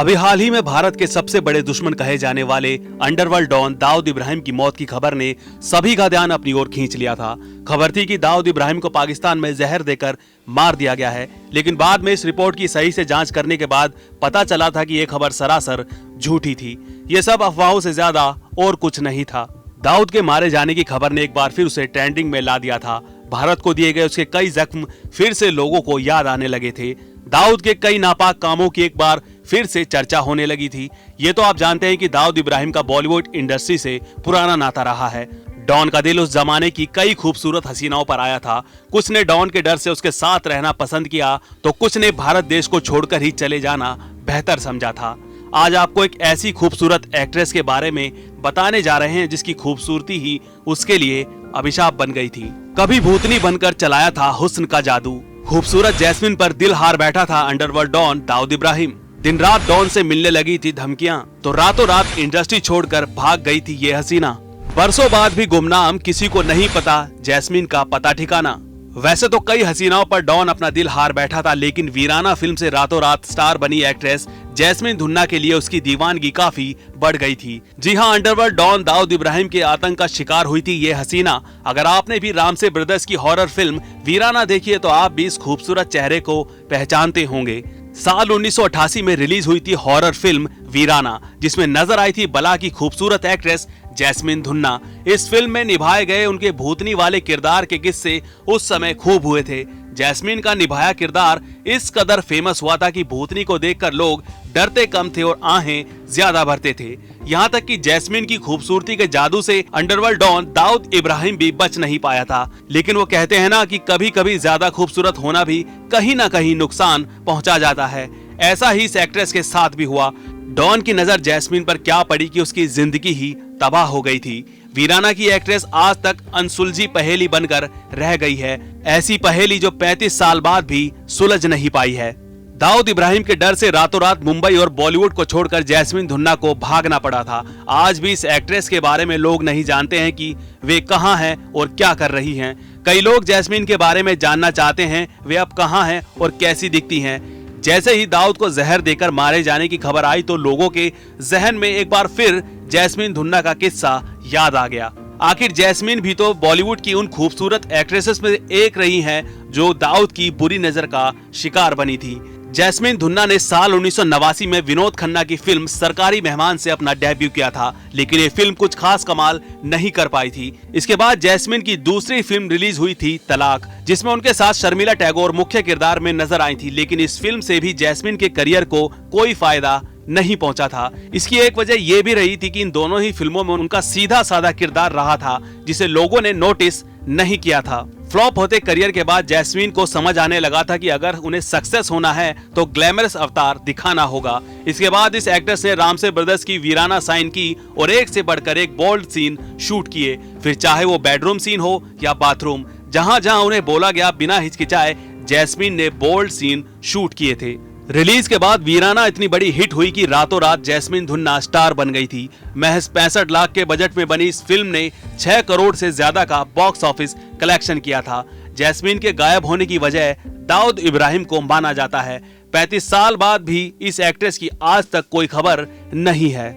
अभी हाल ही में भारत के सबसे बड़े दुश्मन कहे जाने वाले अंडरवर्ल्ड डॉन दाऊद इब्राहिम की मौत की खबर ने सभी का ध्यान अपनी ओर खींच लिया था। खबर थी कि दाऊद इब्राहिम को पाकिस्तान में जहर देकर मार दिया गया है, लेकिन बाद में इस रिपोर्ट की सही से जांच करने के बाद पता चला था कि यह खबर सरासर झूठी थी। ये सब अफवाहों से ज्यादा और कुछ नहीं था। दाऊद के मारे जाने की खबर ने एक बार फिर उसे ट्रेंडिंग में ला दिया था। भारत को दिए गए उसके कई जख्म फिर से लोगों को याद आने लगे थे। दाऊद के कई नापाक कामों की एक बार फिर से चर्चा होने लगी थी। ये तो आप जानते हैं कि दाऊद इब्राहिम का बॉलीवुड इंडस्ट्री से पुराना नाता रहा है। डॉन का दिल उस जमाने की कई खूबसूरत हसीनाओं पर आया था। कुछ ने डॉन के डर से उसके साथ रहना पसंद किया, तो कुछ ने भारत देश को छोड़कर ही चले जाना बेहतर समझा था। आज आपको एक ऐसी खूबसूरत एक्ट्रेस के बारे में बताने जा रहे हैं जिसकी खूबसूरती ही उसके लिए अभिशाप बन गई थी। कभी भूतनी बनकर चलाया था हुस्न का जादू, खूबसूरत जैस्मिन पर दिल हार बैठा था अंडरवर्ल्ड डॉन दाऊद इब्राहिम। दिन रात डॉन से मिलने लगी थी धमकियां, तो रातों रात इंडस्ट्री छोड़कर भाग गई थी ये हसीना। बरसों बाद भी गुमनाम, किसी को नहीं पता जैस्मिन का पता ठिकाना। वैसे तो कई हसीनाओं पर डॉन अपना दिल हार बैठा था, लेकिन वीराना फिल्म से रातों रात स्टार बनी एक्ट्रेस जैस्मिन धुन्ना के लिए उसकी दीवानगी काफी बढ़ गई थी। जी हाँ, अंडरवर्ल्ड डॉन दाऊद इब्राहिम के आतंक का शिकार हुई थी ये हसीना। अगर आपने भी रामसे ब्रदर्स की हॉरर फिल्म वीराना देखी है तो आप भी इस खूबसूरत चेहरे को पहचानते होंगे। साल 1988 में रिलीज हुई थी हॉरर फिल्म वीराना, जिसमें नजर आई थी बला की खूबसूरत एक्ट्रेस जैस्मिन धुन्ना। इस फिल्म में निभाए गए उनके भूतनी वाले किरदार के किस्से उस समय खूब हुए थे। जैस्मिन का निभाया किरदार इस कदर फेमस हुआ था कि भूतनी को देखकर लोग डरते कम थे और आहें ज्यादा भरते थे। यहाँ तक कि जैस्मिन की खूबसूरती के जादू से अंडरवर्ल्ड डॉन दाऊद इब्राहिम भी बच नहीं पाया था। लेकिन वो कहते हैं ना कि कभी कभी ज्यादा खूबसूरत होना भी कहीं ना कहीं नुकसान पहुंचा जाता है। ऐसा ही इस एक्ट्रेस के साथ भी हुआ। डॉन की नजर जैस्मिन पर क्या पड़ी कि उसकी जिंदगी ही तबाह हो गई थी। वीराना की एक्ट्रेस आज तक अनसुलझी पहेली बनकर रह गई है, ऐसी पहेली जो 35 साल बाद भी सुलझ नहीं पाई है। दाऊद इब्राहिम के डर से रातों रात मुंबई और बॉलीवुड को छोड़कर जैस्मिन धुन्ना को भागना पड़ा था। आज भी इस एक्ट्रेस के बारे में लोग नहीं जानते हैं कि वे कहां हैं और क्या कर रही हैं। कई लोग जैस्मिन के बारे में जानना चाहते हैं वे अब कहां हैं और कैसी दिखती हैं। जैसे ही दाऊद को जहर देकर मारे जाने की खबर आई तो लोगों के जहन में एक बार फिर जैस्मिन धुन्ना का किस्सा याद आ गया। आखिर जैस्मिन भी तो बॉलीवुड की उन खूबसूरत एक्ट्रेसेस में एक रही हैं जो दाऊद की बुरी नजर का शिकार बनी थी। जैस्मिन धुन्ना ने साल 1989 में विनोद खन्ना की फिल्म सरकारी मेहमान से अपना डेब्यू किया था, लेकिन ये फिल्म कुछ खास कमाल नहीं कर पाई थी। इसके बाद जैस्मिन की दूसरी फिल्म रिलीज हुई थी तलाक, जिसमें उनके साथ शर्मिला टैगोर मुख्य किरदार में नजर आई थी। लेकिन इस फिल्म से भी जैस्मिन के करियर को कोई फायदा नहीं पहुंचा था। इसकी एक वजह यह भी रही थी कि इन दोनों ही फिल्मों में उनका सीधा साधा किरदार रहा था, जिसे लोगों ने नोटिस नहीं किया था। फ्लॉप होते करियर के बाद जैस्मिन को समझ आने लगा था कि अगर उन्हें सक्सेस होना है तो ग्लैमरस अवतार दिखाना होगा। इसके बाद इस एक्ट्रेस ने रामसे ब्रदर्स की वीराना साइन की और एक से बढ़कर एक बोल्ड सीन शूट किए, फिर चाहे वो बेडरूम सीन हो या बाथरूम। जहां जहां उन्हें बोला गया बिना हिचकिचाए जैस्मिन ने बोल्ड सीन शूट किए थे। रिलीज के बाद वीराना इतनी बड़ी हिट हुई कि रातों रात जैस्मिन धुन्ना स्टार बन गई थी। महज 65 लाख के बजट में बनी इस फिल्म ने 6 करोड़ से ज्यादा का बॉक्स ऑफिस कलेक्शन किया था। जैस्मिन के गायब होने की वजह दाऊद इब्राहिम को माना जाता है। 35 साल बाद भी इस एक्ट्रेस की आज तक कोई खबर नहीं है।